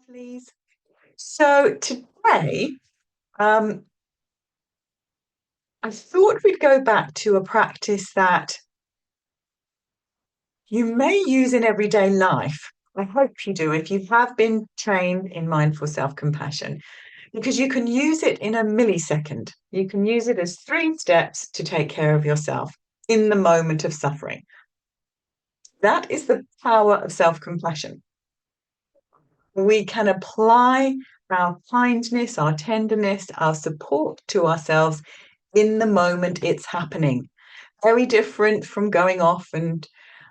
please. So today, um, I thought we'd go back to a practice that you may use in everyday life. I hope you do if you have been trained in mindful self-compassion, because you can use it in a millisecond. You can use it as 3 steps to take care of yourself in the moment of suffering. That is the power of self-compassion. We can apply our kindness, our tenderness, our support to ourselves in the moment it's happening. Very different from going off and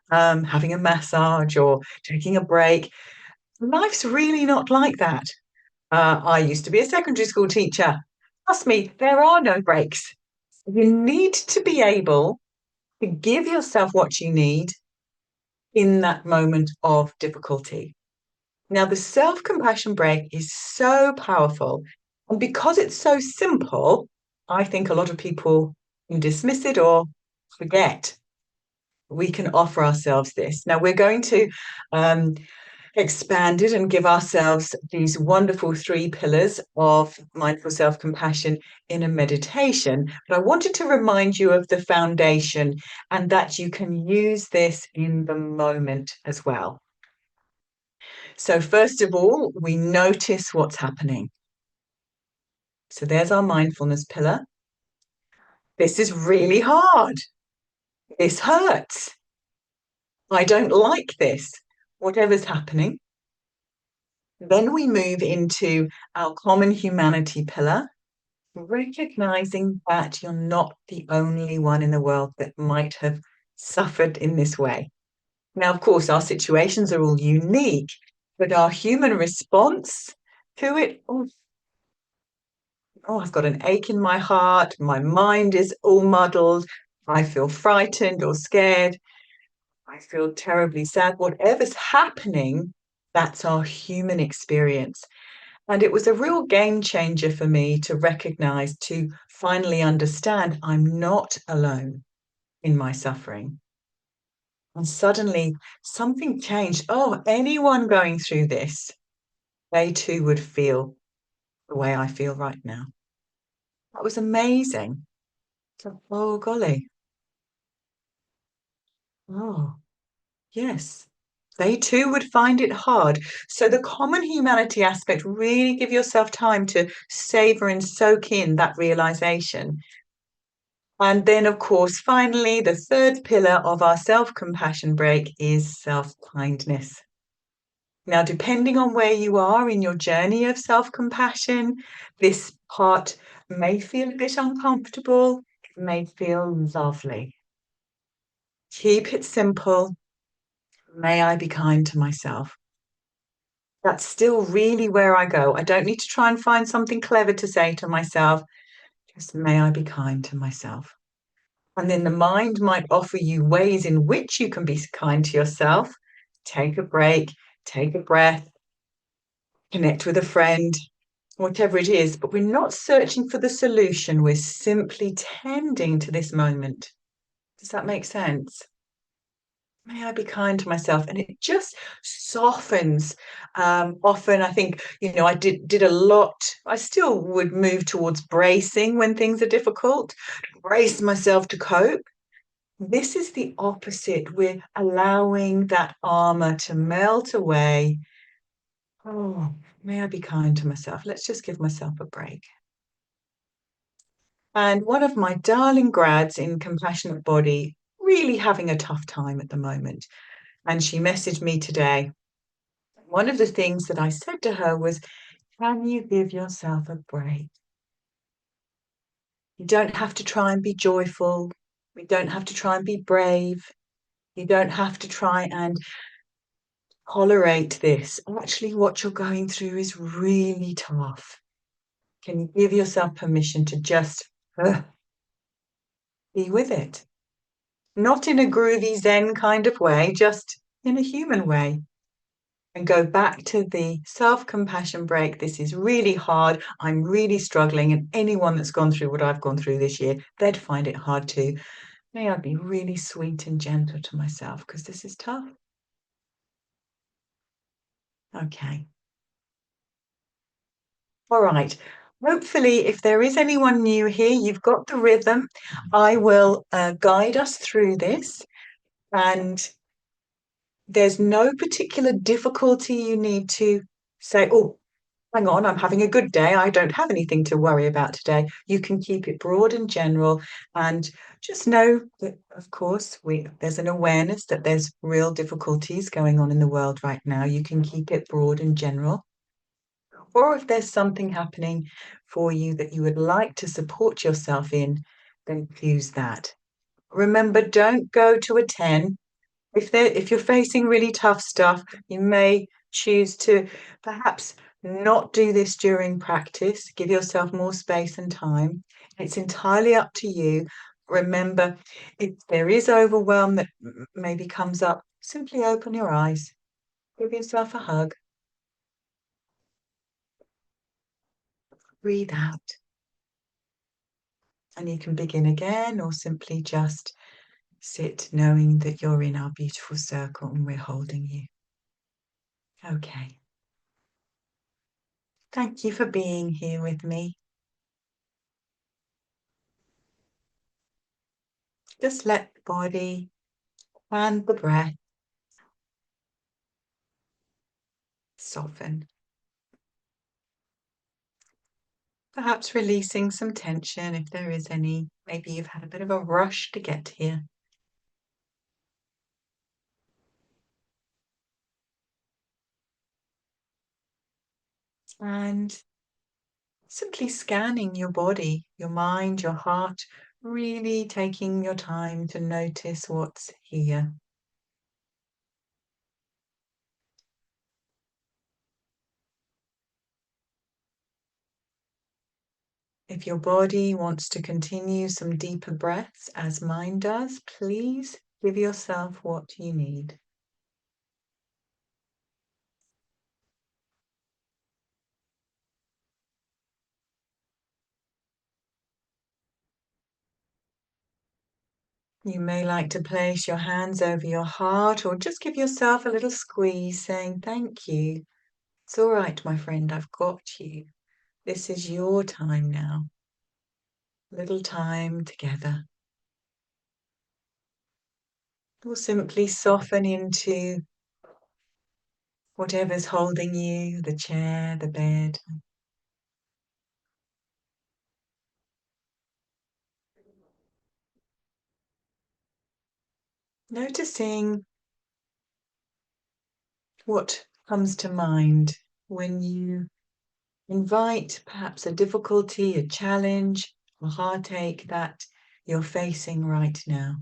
having a massage or taking a break. Life's really not like that. I used to be a secondary school teacher. Trust me, there are no breaks. You need to be able to give yourself what you need in that moment of difficulty. Now, the self compassion break is so powerful. And because it's so simple, I think a lot of people can dismiss it or forget we can offer ourselves this. Now, we're going to um, expand it and give ourselves these wonderful 3 pillars of mindful self compassion in a meditation. But I wanted to remind you of the foundation and that you can use this in the moment as well. So, first of all, we notice what's happening. So, there's our mindfulness pillar. This is really hard. This hurts. I don't like this, whatever's happening. Then we move into our common humanity pillar, recognizing that you're not the only one in the world that might have suffered in this way. Now, of course, our situations are all unique, but our human response to it, I've got an ache in my heart, my mind is all muddled, I feel frightened or scared, I feel terribly sad. Whatever's happening, that's our human experience. And it was a real game changer for me to recognize, to finally understand I'm not alone in my suffering. And suddenly something changed. Oh, anyone going through this, they too would feel the way I feel right now. That was amazing. So, oh, golly. Oh, yes. They too would find it hard. So the common humanity aspect, really give yourself time to savor and soak in that realization. And then, of course, finally, the third pillar of our self-compassion break is self-kindness. Now, depending on where you are in your journey of self-compassion, this part may feel a bit uncomfortable, it may feel lovely. Keep it simple. May I be kind to myself? That's still really where I go. I don't need to try and find something clever to say to myself. Just may I be kind to myself? And then the mind might offer you ways in which you can be kind to yourself. Take a break, take a breath, connect with a friend, whatever it is. But we're not searching for the solution. We're simply tending to this moment. Does that make sense? May I be kind to myself? And it just softens. Often, I think, I did a lot. I still would move towards bracing when things are difficult, brace myself to cope. This is the opposite. We're allowing that armor to melt away. Oh, may I be kind to myself? Let's just give myself a break. And one of my darling grads in Compassionate Body, really having a tough time at the moment. And she messaged me today. One of the things that I said to her was, can you give yourself a break? You don't have to try and be joyful. You don't have to try and be brave. You don't have to try and tolerate this. Actually, what you're going through is really tough. Can you give yourself permission to just be with it? Not in a groovy Zen kind of way, just in a human way. And go back to the self-compassion break. This is really hard. I'm really struggling. And anyone that's gone through what I've gone through this year, they'd find it hard too. May I be really sweet and gentle to myself because this is tough. Okay. All right. Hopefully, if there is anyone new here, you've got the rhythm. I will guide us through this, and there's no particular difficulty you need to say, oh, hang on, I'm having a good day. I don't have anything to worry about today. You can keep it broad and general, and just know that, of course, there's an awareness that there's real difficulties going on in the world right now. You can keep it broad and general. Or if there's something happening for you that you would like to support yourself in, then choose that. Remember, don't go to a 10. If you're facing really tough stuff, you may choose to perhaps not do this during practice. Give yourself more space and time. It's entirely up to you. Remember, if there is overwhelm that maybe comes up, simply open your eyes. Give yourself a hug. Breathe out. And you can begin again or simply just sit knowing that you're in our beautiful circle and we're holding you. Okay. Thank you for being here with me. Just let the body and the breath soften. Perhaps releasing some tension if there is any. Maybe you've had a bit of a rush to get here. And simply scanning your body, your mind, your heart, really taking your time to notice what's here. If your body wants to continue some deeper breaths, as mine does, please give yourself what you need. You may like to place your hands over your heart or just give yourself a little squeeze saying, thank you. It's all right, my friend, I've got you. This is your time now. Little time together. Or simply soften into whatever's holding you, the chair, the bed. Noticing what comes to mind when you invite perhaps a difficulty, a challenge, a heartache that you're facing right now.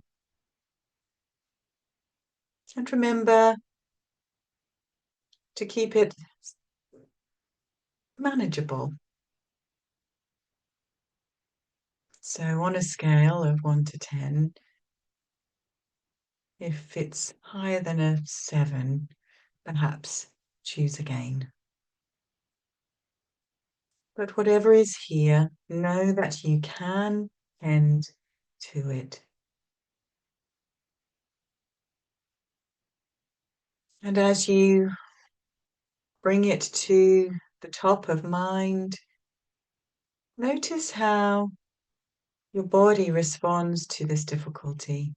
And remember to keep it manageable. So on a scale of 1 to 10, if it's higher than a 7, perhaps choose again. But whatever is here, know that you can tend to it. And as you bring it to the top of mind, notice how your body responds to this difficulty.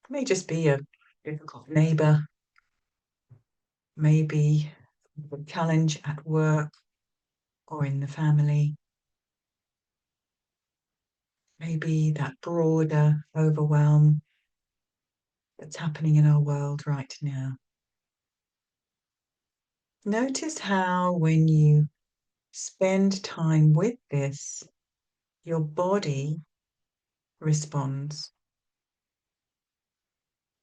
It may just be a difficult neighbor, maybe a challenge at work or in the family, maybe that broader overwhelm that's happening in our world right now. Notice how when you spend time with this, your body responds.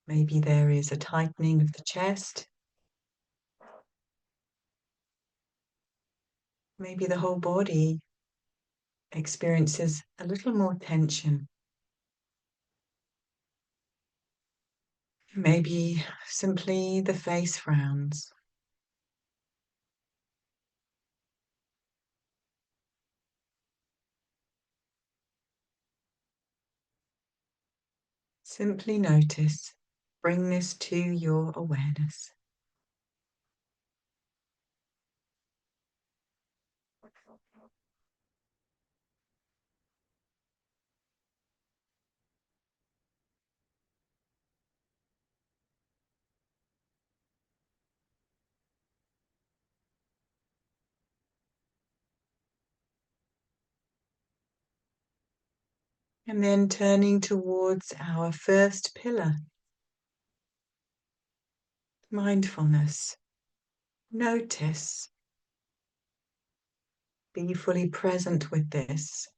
Maybe there is a tightening of the chest. Maybe the whole body experiences a little more tension. Maybe simply the face frowns. Simply notice. Bring this to your awareness. And then turning towards our first pillar, mindfulness. Notice, be fully present with this,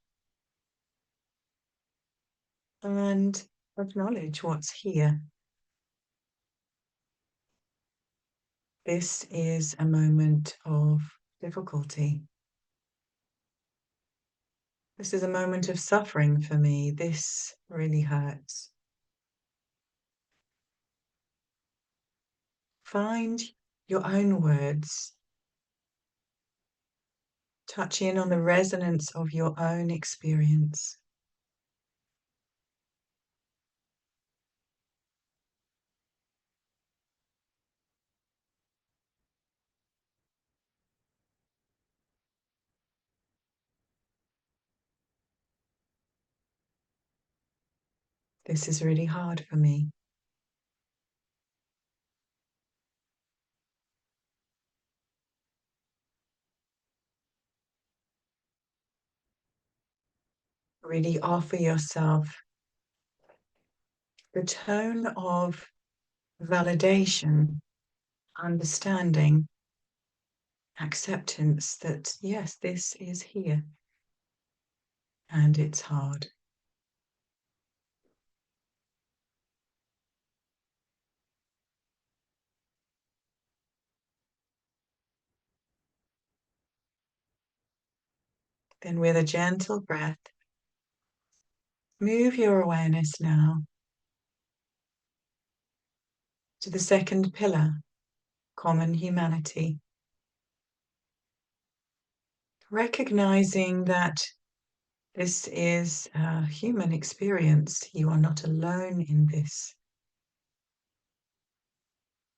and acknowledge what's here. This is a moment of difficulty. This is a moment of suffering for me. This really hurts. Find your own words. Touch in on the resonance of your own experience. This is really hard for me. Really offer yourself the tone of validation, understanding, acceptance that, yes, this is here and it's hard. Then with a gentle breath, move your awareness now to the second pillar, common humanity. Recognizing that this is a human experience. You are not alone in this.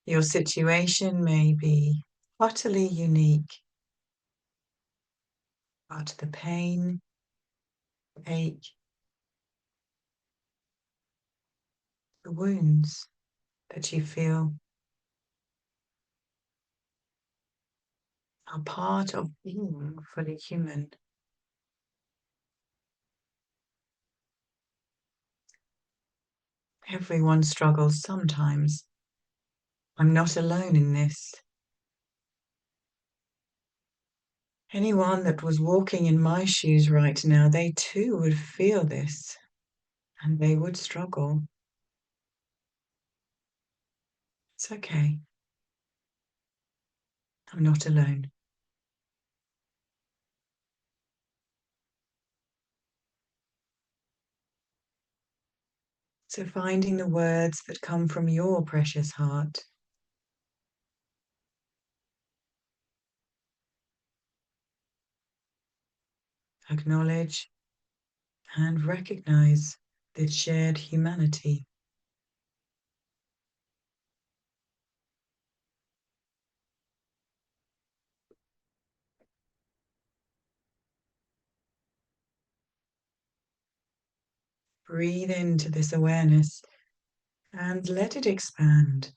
Your situation may be utterly unique, but the pain, ache, the wounds that you feel are part of being fully human. Everyone struggles sometimes. I'm not alone in this. Anyone that was walking in my shoes right now, they too would feel this and they would struggle. It's okay. I'm not alone. So finding the words that come from your precious heart. Acknowledge and recognize this shared humanity. Breathe into this awareness and let it expand.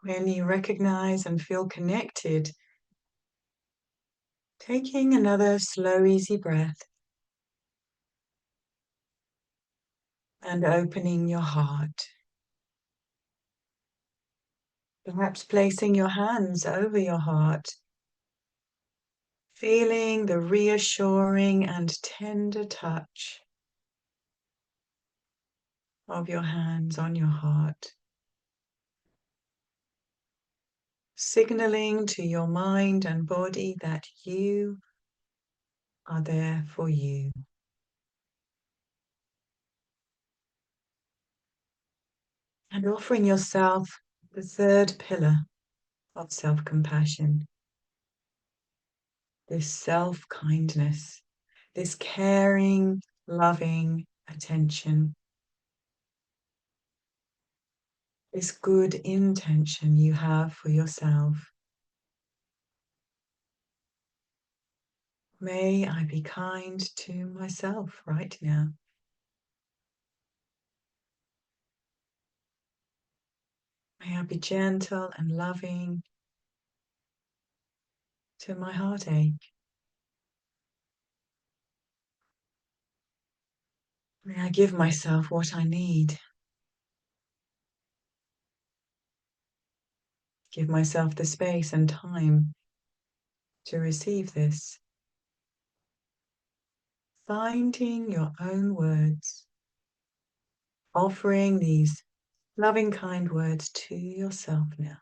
When you recognize and feel connected, taking another slow, easy breath and opening your heart. Perhaps placing your hands over your heart, feeling the reassuring and tender touch of your hands on your heart, signaling to your mind and body that you are there for you. And offering yourself the third pillar of self-compassion, this self-kindness. this caring, loving attention, this good intention you have for yourself. May I be kind to myself right now. May I be gentle and loving to my heartache. May I give myself what I need. Give myself the space and time to receive this. Finding your own words, offering these loving, kind words to yourself now.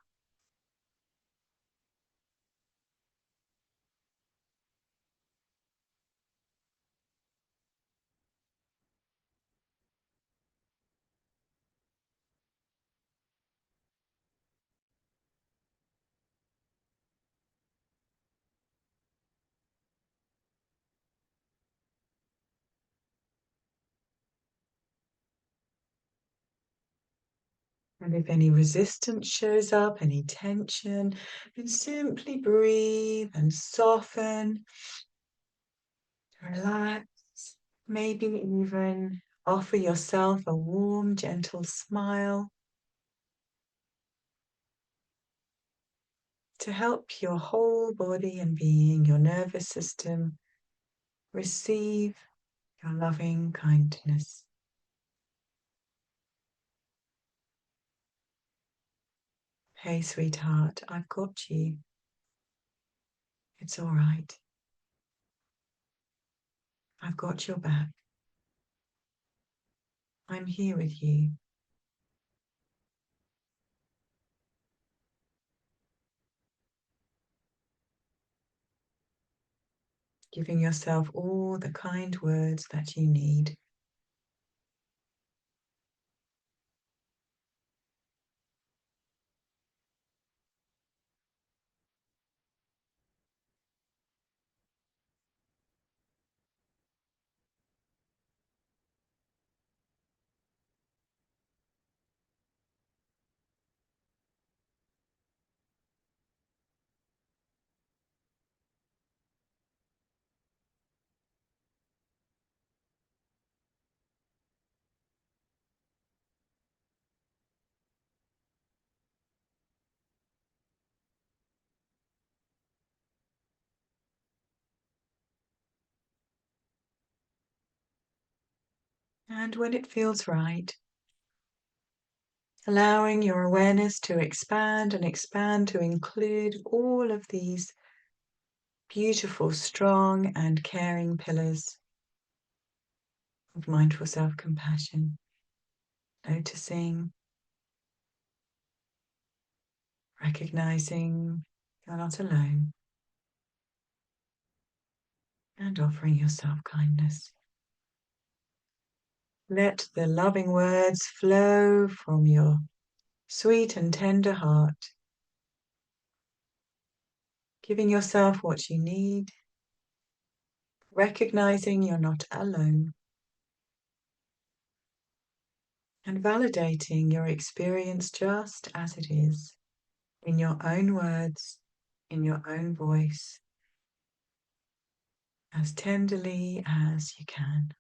And if any resistance shows up, any tension, then simply breathe and soften, relax, maybe even offer yourself a warm, gentle smile to help your whole body and being, your nervous system, receive your loving kindness. Hey, sweetheart, I've got you. It's all right. I've got your back. I'm here with you. Giving yourself all the kind words that you need. And when it feels right, allowing your awareness to expand and expand to include all of these beautiful, strong, and caring pillars of mindful self-compassion. Noticing, recognizing you're not alone, and offering yourself kindness. Let the loving words flow from your sweet and tender heart, giving yourself what you need, recognizing you're not alone, and validating your experience just as it is, in your own words, in your own voice, as tenderly as you can.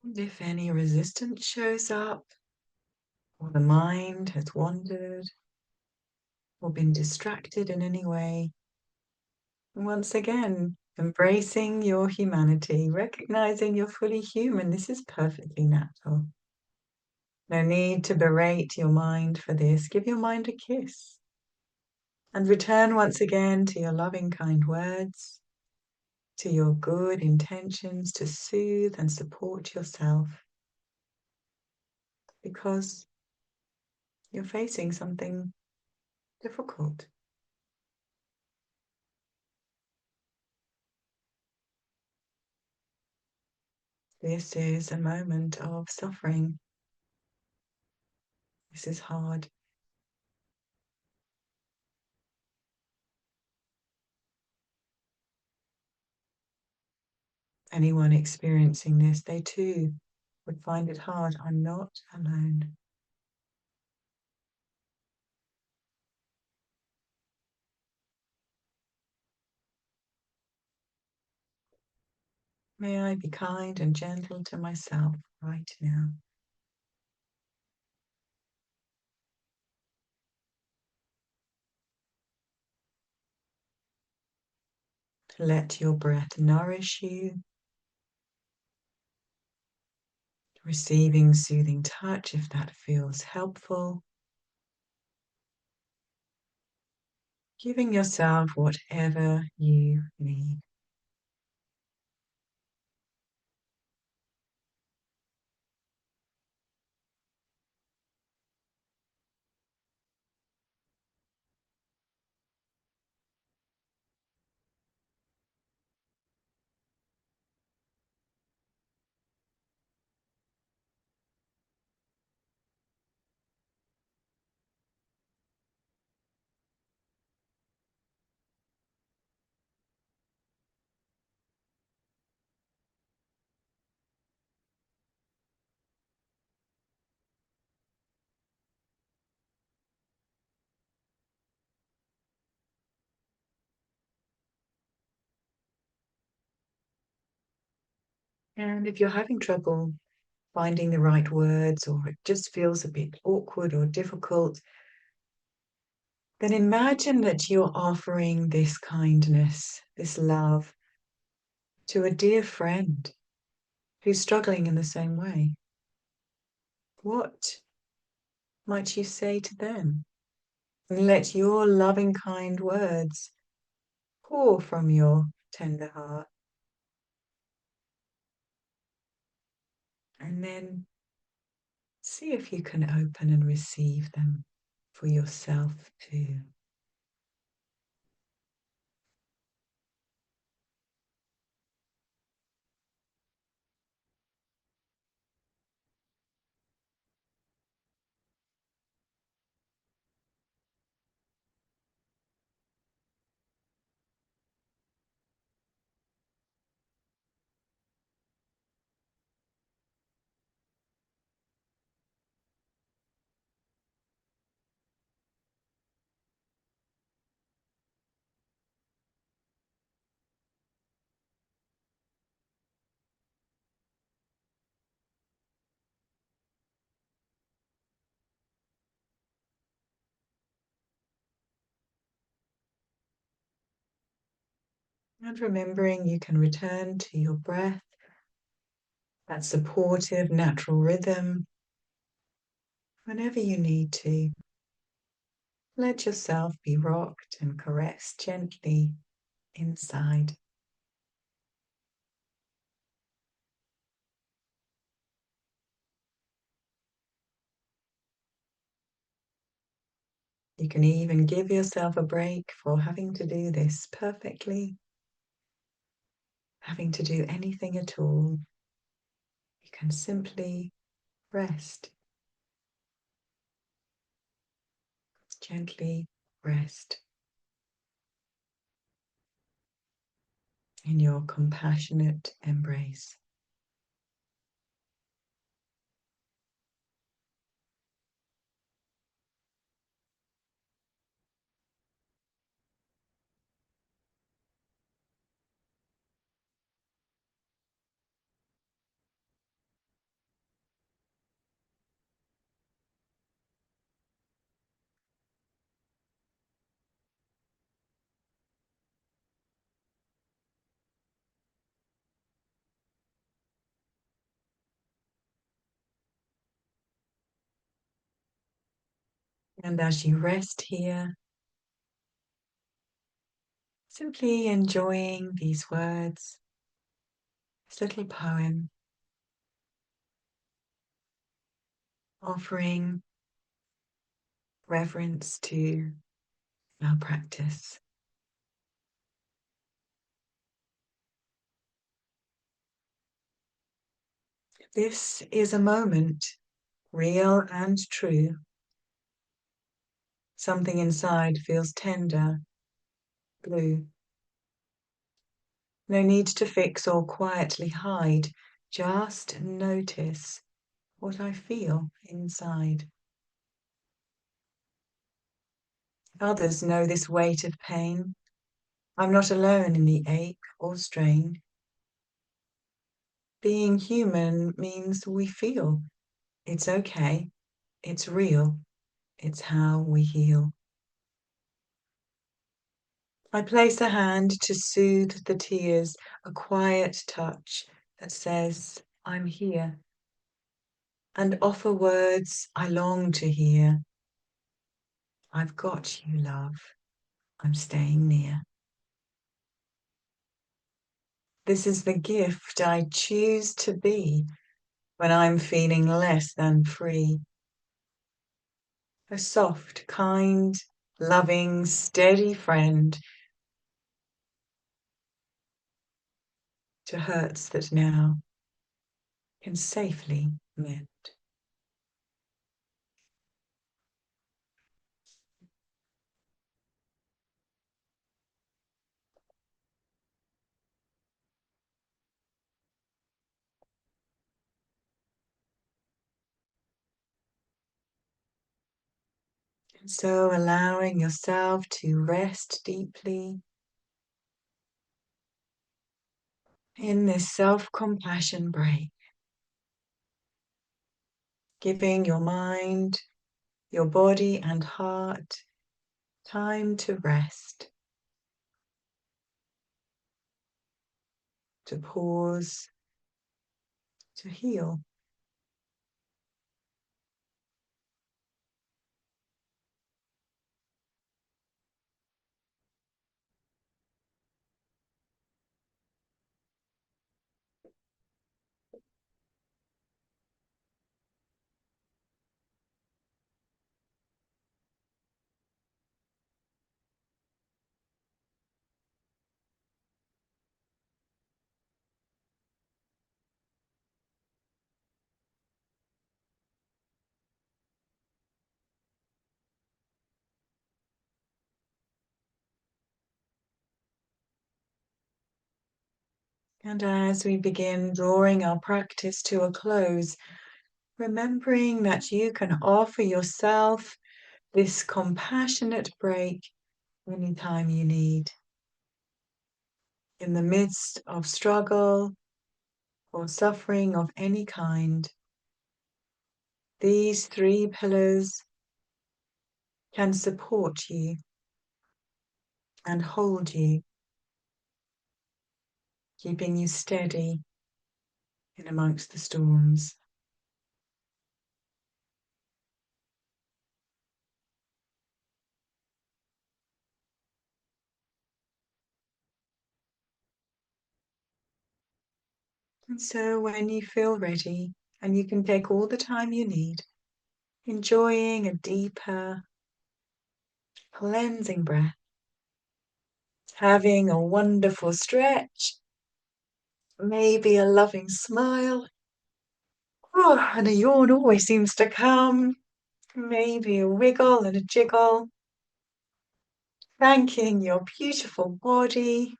And if any resistance shows up, or the mind has wandered, or been distracted in any way, once again, embracing your humanity, recognizing you're fully human. This is perfectly natural. No need to berate your mind for this. Give your mind a kiss. And return once again to your loving, kind words, to your good intentions to soothe and support yourself, because you're facing something difficult. This is a moment of suffering. This is hard. Anyone experiencing this, they too would find it hard. I'm not alone. May I be kind and gentle to myself right now. Let your breath nourish you, receiving soothing touch if that feels helpful, giving yourself whatever you need. And if you're having trouble finding the right words, or it just feels a bit awkward or difficult, then imagine that you're offering this kindness, this love, to a dear friend who's struggling in the same way. What might you say to them? And let your loving, kind words pour from your tender heart. And then see if you can open and receive them for yourself too. And remembering you can return to your breath, that supportive, natural rhythm, whenever you need to. Let yourself be rocked and caressed gently inside. You can even give yourself a break for having to do this perfectly, having to do anything at all. You can simply rest, gently rest in your compassionate embrace. And as you rest here, simply enjoying these words, this little poem, offering reverence to our practice. This is a moment, real and true. Something inside feels tender, blue. No need to fix or quietly hide. Just notice what I feel inside. Others know this weight of pain. I'm not alone in the ache or strain. Being human means we feel. It's okay. It's real. It's how we heal. I place a hand to soothe the tears, a quiet touch that says, I'm here, and offer words I long to hear. I've got you, love. I'm staying near. This is the gift I choose to be when I'm feeling less than free. A soft, kind, loving, steady friend to hurts that now can safely mend. And so allowing yourself to rest deeply in this self-compassion break, giving your mind, your body and heart time to rest, to pause, to heal. And as we begin drawing our practice to a close, remembering that you can offer yourself this compassionate break anytime you need. In the midst of struggle or suffering of any kind, these three pillars can support you and hold you, keeping you steady in amongst the storms. And so when you feel ready, and you can take all the time you need, enjoying a deeper, cleansing breath, having a wonderful stretch, maybe a loving smile. Oh, and a yawn always seems to come. Maybe a wiggle and a jiggle. Thanking your beautiful body,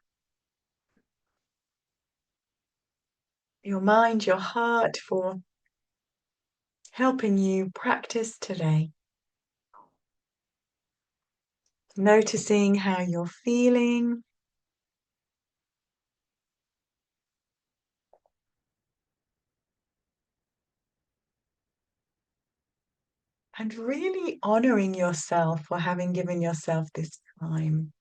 your mind, your heart for helping you practice today. Noticing how you're feeling. And really honoring yourself for having given yourself this time.